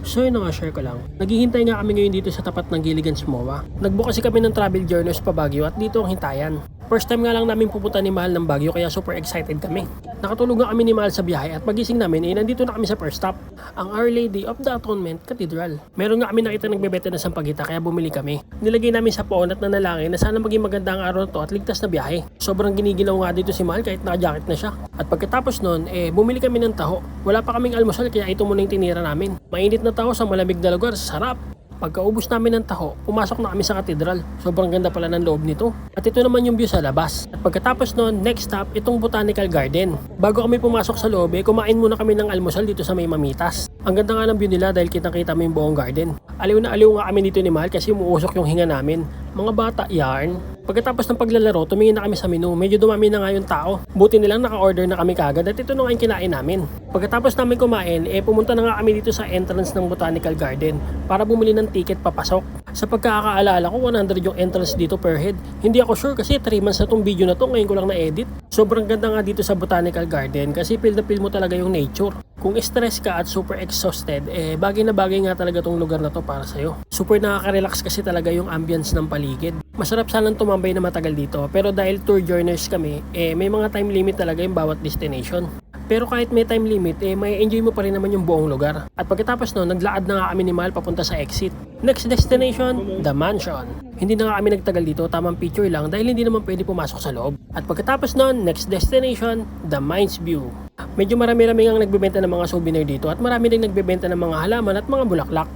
So yun nga, share ko lang. Naghihintay nga kami ngayon dito sa tapat ng Gilligan's MOA. Nagbook kasi kami ng travel journals pa Baguio at dito ang hintayan. First time nga lang namin pupunta ni Mahal ng Baguio kaya super excited kami. Nakatulog nga kami ni Mahal sa biyahe at pagising namin nandito na kami sa first stop, ang Our Lady of the Atonement Cathedral. Meron nga kami nakita nagbebenta na sampagita kaya bumili kami. Nilagay namin sa phone at nanalangin na sana maging maganda ang araw na to at ligtas na biyahe. Sobrang ginigilaw nga dito si Mahal kahit naka-jacket na siya. At pagkatapos nun, bumili kami ng taho. Wala pa kaming almusal kaya ito muna yung tinira namin. Mainit na taho sa malamig na lugar, sarap! Pagkaubos namin ng taho, pumasok na kami sa katedral. Sobrang ganda pala ng loob nito. At ito naman yung view sa labas. At pagkatapos nun, next stop, itong Botanical Garden. Bago kami pumasok sa loob, kumain muna kami ng almusal dito sa may Mamitas. Ang ganda nga ng view nila dahil kitang-kita mo yung buong garden. Aliw na aliw nga kami dito ni Mahal kasi umuusok yung hinga namin. Mga bata, yarn. Pagkatapos ng paglalaro, tumingin na kami sa menu. Medyo dumami na nga yung tao. Buti nilang naka-order na kami kagad at ito na nga yung kinain namin. Pagkatapos namin kumain, pumunta na nga kami dito sa entrance ng Botanical Garden para bumili ng ticket papasok. Sa pagkakaalala ko, 100 yung entrance dito per head. Hindi ako sure kasi 3 months na tong video na to, ngayon ko lang na-edit. Sobrang ganda nga dito sa Botanical Garden kasi feel na feel mo talaga yung nature. Kung stress ka at super exhausted, bagay na bagay nga talaga tong lugar na to para sa'yo. Super nakaka-relax kasi talaga yung ambience ng paligid. Masarap sanang tumambay na matagal dito pero dahil tour journers kami, may mga time limit talaga yung bawat destination. Pero kahit may time limit, may enjoy mo pa rin naman yung buong lugar. At pagkatapos nun, naglaad na nga kami ni Mahal papunta sa exit. Next destination, The Mansion. Hindi na nga kami nagtagal dito, tamang picture lang dahil hindi naman pwede pumasok sa loob. At pagkatapos nun, next destination, The Mines View. Medyo marami-rami ang nagbebenta ng mga souvenir dito at marami rin nagbebenta ng mga halaman at mga bulaklak.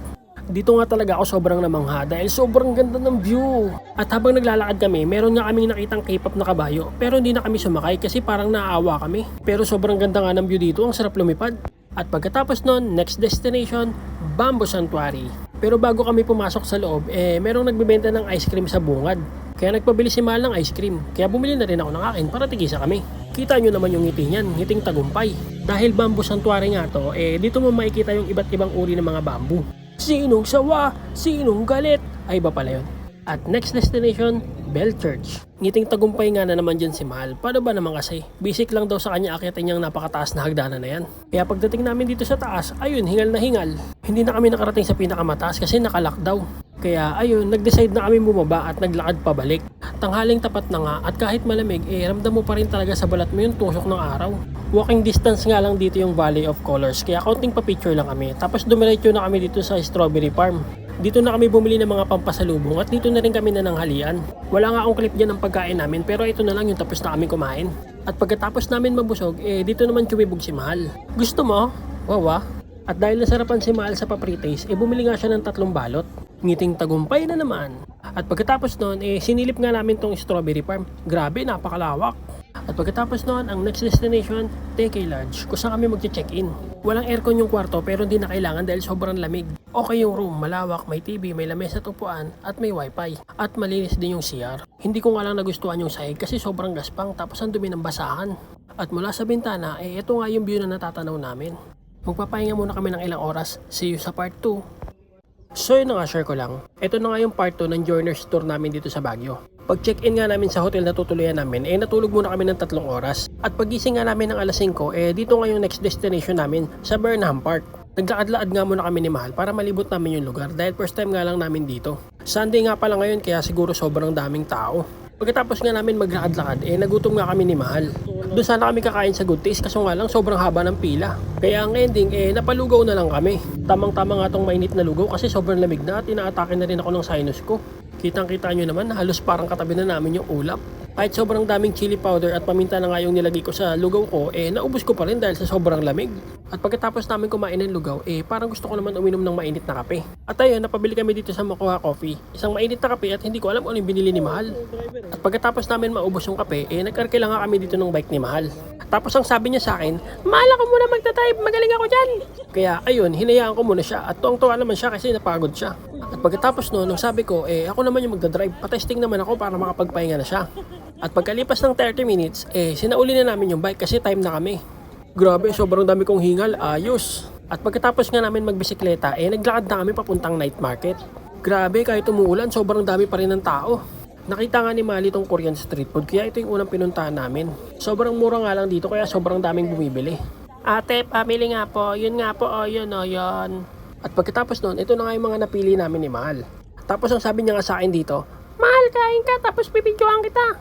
Dito nga talaga ako sobrang namangha dahil sobrang ganda ng view. At habang naglalakad kami, meron nga kaming nakitang K-pop na kabayo pero hindi na kami sumakay kasi parang naaawa kami. Pero sobrang ganda nga ng view dito, ang sarap lumipad. At pagkatapos nun, next destination, Bamboo Sanctuary. Pero bago kami pumasok sa loob, merong nagbebenta ng ice cream sa bungad. Kaya nagpabili si Mahal ng ice cream. Kaya bumili na rin ako ng akin para tigisa kami. Kita nyo naman yung ngiti niyan, ngiting tagumpay. Dahil Bamboo Sanctuary nga to, dito mo makikita yung iba't ibang uri ng mga bamboo. Sinong sawa? Sinong galit? Ay iba pala yun. At next destination, Bell Church. Ngiting tagumpay nga na naman dyan si Mahal. Paano ba naman kasi? Basic lang daw sa kanya akyatin niyang napakataas na hagdanan na yan. Kaya pagdating namin dito sa taas, ayun, hingal na hingal. Hindi na kami nakarating sa pinakamataas kasi nakalock daw. Kaya ayun, nag-decide na kami bumaba at naglakad pabalik. Tanghaling tapat na nga at kahit malamig, ramdam mo pa rin talaga sa balat mo yung tusok ng araw. Walking distance nga lang dito yung Valley of Colors kaya kaunting pa-picture lang kami. Tapos dumiretso na kami dito sa Strawberry Farm. Dito na kami bumili ng mga pampasalubong at dito na rin kami nananghalian. Wala nga akong clip dyan ng pagkain namin pero ito na lang yung tapos na kami kumain. At pagkatapos namin mabusog, dito naman tsumibog si Mahal. Gusto mo? Wawa. At dahil nasarapan si Mahal sa paprites, bumili nga siya ng 3 balot. Ngiting tagumpay na naman. At pagkatapos nun, sinilip nga namin tong Strawberry Farm. Grabe, napakalawak. At pagkatapos nun, ang next destination, TK Lodge, kung saan kami magche-check-in. Walang aircon yung kwarto pero hindi na kailangan dahil sobrang lamig. Okay yung room, malawak, may TV, may lamesa at upuan, at may wifi. At malinis din yung CR. Hindi ko nga lang nagustuhan yung sahig kasi sobrang gaspang tapos ang dumi ng basahan. At mula sa bintana, ito nga yung view na natatanaw namin. Magpapahinga muna kami ng ilang oras. See you sa part 2. So yun na nga, share ko lang. Ito na nga yung part 2 ng journers tour namin dito sa Baguio. Pag check-in nga namin sa hotel na tutuluyan namin, natulog muna kami ng 3 oras. At pagising nga namin ng alas 5, dito nga yung next destination namin sa Burnham Park. Naglaad-laad nga muna kami ni Mahal para malibot namin yung lugar dahil first time nga lang namin dito. Sunday nga pala ngayon kaya siguro sobrang daming tao. Pagkatapos nga namin maglakad-lakad, nagutom nga kami ni Mahal. Doon sana kami kakain sa Good Taste kaso nga lang sobrang haba ng pila. Kaya ang ending, napalugaw na lang kami. Tamang-tama nga tong mainit na lugaw kasi sobrang lamig na at inaatake na rin ako ng sinus ko. Kitang-kita nyo naman, halos parang katabi na namin yung ulap. Kahit sobrang daming chili powder at paminta na nga yung nilagay ko sa lugaw ko, naubos ko pa rin dahil sa sobrang lamig. At pagkatapos namin kumain ng lugaw, parang gusto ko naman uminom ng mainit na kape. At ayun, napabili kami dito sa Mokuha Coffee. Isang mainit na kape at hindi ko alam kung ano yung binili ni Mahal. At pagkatapos namin maubos yung kape, nagkarke lang nga kami dito ng bike ni Mahal. Tapos ang sabi niya sa akin, Mahal ako muna magta-type, magaling ako dyan. Kaya ayun, hinayaan ko muna siya at tuwang-tuwa naman siya kasi napagod siya. At pagkatapos nung sabi ko, ako naman yung magdadrive, patesting naman ako para makapagpahinga na siya. At pagkalipas ng 30 minutes, sinauli na namin yung bike kasi time na kami. Grabe, sobrang dami kong hingal, ayos. At pagkatapos nga namin magbisikleta, naglakad na kami papuntang night market. Grabe, kahit umuulan, sobrang dami pa rin ng tao. Nakita nga ni Mali tong Korean street food, kaya ito yung unang pinuntahan namin. Sobrang mura nga lang dito, kaya sobrang daming bumibili. Ate, pamili nga po, yun nga po, yun. At pagkatapos nun, ito na nga yung mga napili namin ni Mahal. Tapos ang sabi niya nga sa akin dito, "Mahal, kain ka tapos bibidyoan kita."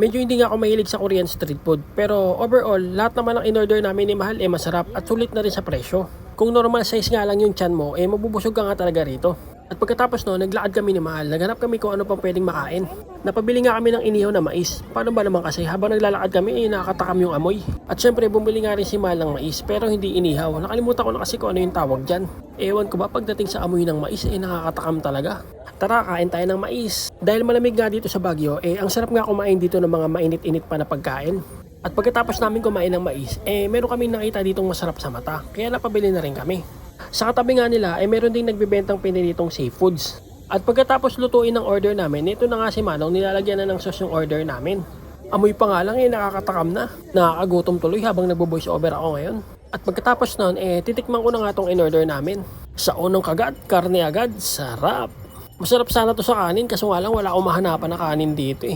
Medyo hindi nga ako mahilig sa Korean street food, pero overall, lahat naman ng in-order namin ni Mahal masarap at sulit na rin sa presyo. Kung normal size nga lang yung tiyan mo, mabubusog ka nga talaga rito. At pagkatapos no, naglakad kami ni Mahal, naghanap kami kung ano pang pwedeng makain. Napabili nga kami ng inihaw na mais. Paano ba naman kasi habang naglalakad kami nakakatakam yung amoy. At syempre bumili nga rin si Mahal ng mais pero hindi inihaw. Nakalimutan ko na kasi kung ano yung tawag dyan. Ewan ko ba pagdating sa amoy ng mais nakakatakam talaga. Tara, kain tayo ng mais. Dahil malamig nga dito sa Baguio, ang sarap nga kumain dito ng mga mainit-init pa na pagkain. At pagkatapos namin kumain ng mais, meron kaming nakita ditong masarap sa mata. Kaya napabili na rin kami. Sa katabi nga nila, meron ding nagbibentang pinilitong seafoods. At pagkatapos lutuin ng order namin, ito na nga si Manong, nilalagyan na ng sauce yung order namin. Amoy pa nga lang nakakatakam na. Nakakagutom tuloy habang nagbo-voice over ako ngayon. At pagkatapos nun, titikman ko na nga itong in-order namin. Sa unang kagat, karne agad, sarap. Masarap sana to sa kanin, kaso nga lang wala akong mahanapan na kanin dito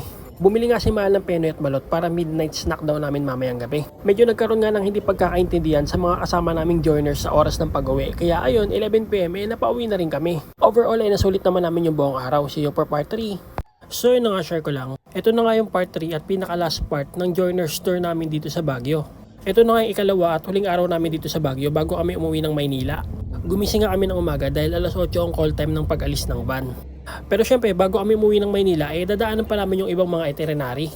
Bumili nga si Mahal ng penoy at balot para midnight snack daw namin mamayang gabi. Medyo nagkaroon nga ng hindi pagkakaintindihan sa mga kasama naming joiners sa oras ng pag-uwi. Kaya ayun, 11 PM napauwi na rin kami. Overall nasulit naman namin yung buong araw. See you for part 3. So yun na nga, share ko lang. Ito na nga yung part 3 at pinaka last part ng joiners tour namin dito sa Baguio. Ito na nga yung ikalawa at huling araw namin dito sa Baguio bago kami umuwi ng Maynila. Gumising nga kami ng umaga dahil alas 8 ang call time ng pag-alis ng van. Pero syempre bago kami umuwi ng Maynila dadaanan pa namin yung ibang mga itinerary.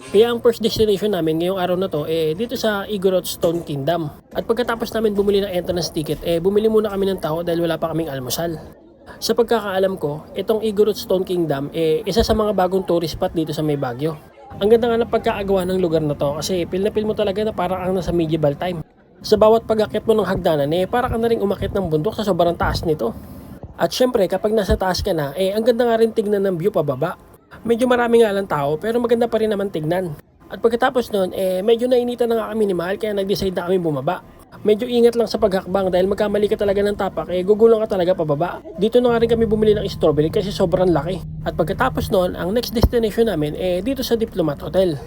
Kaya ang first destination namin ngayong araw na to dito sa Igorot Stone Kingdom. At pagkatapos namin bumili ng entrance ticket bumili muna kami ng taho dahil wala pa kaming almusal. Sa pagkakaalam ko, itong Igorot Stone Kingdom isa sa mga bagong tourist spot dito sa may Baguio. Ang ganda nga ng pagkaagawa ng lugar na to kasi feel mo talaga na parang ang nasa medieval time. Sa bawat pag-akyat mo ng hagdanan parang ka na rin umakyat ng bundok sa sobrang taas nito. At syempre kapag nasa taas ka na ang ganda nga rin tignan ng view pababa. Medyo marami nga lang tao pero maganda pa rin naman tignan. At pagkatapos nun medyo nainitan na nga kami ni Mahal kaya nag-decide na kami bumaba. Medyo ingat lang sa paghakbang dahil magkamali ka talaga ng tapak gugulang ka talaga pababa. Dito na nga rin kami bumili ng strawberry kasi sobrang laki. At pagkatapos nun ang next destination namin dito sa Diplomat Hotel.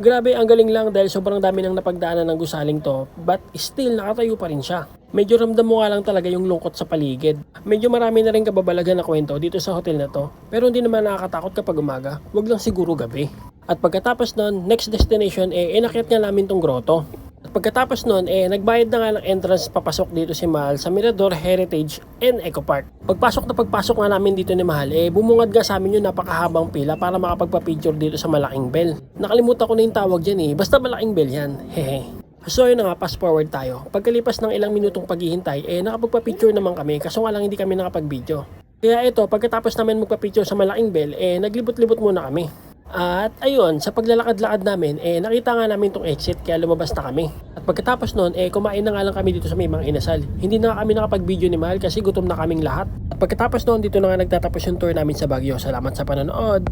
Grabe ang galing lang dahil sobrang dami nang napagdaanan ng gusaling to but still nakatayo pa rin siya. Medyo ramdam mo nga lang talaga yung lungkot sa paligid. Medyo marami na rin kababalagan na kwento dito sa hotel na to pero hindi naman nakakatakot kapag umaga, wag lang siguro gabi. At pagkatapos nun, next destination inakyat nga namin tong grotto. At pagkatapos nun nagbayad na nga ng entrance papasok dito si Mahal sa Mirador Heritage and Eco Park. Pagpasok nga namin dito ni Mahal bumungad nga sa amin yung napakahabang pila para makapagpa-picture dito sa malaking bell. Nakalimutan ko na yung tawag dyan basta malaking bell yan, hehe. So yun na nga, fast forward tayo. Pagkalipas ng ilang minutong paghihintay nakapagpa-picture naman kami kaso nga lang hindi kami nakapag-video. Kaya ito, pagkatapos namin magpa-picture sa malaking bell naglibot-libot muna kami. At ayun, sa paglalakad-lakad namin nakita nga namin tong exit kaya lumabas na kami. At pagkatapos nun kumain na nga lang kami dito sa may mga inasal. Hindi na kami nakapag-video ni Mahal kasi gutom na kaming lahat. At pagkatapos nun dito na nga nagtatapos yung tour namin sa Baguio. Salamat sa panonood.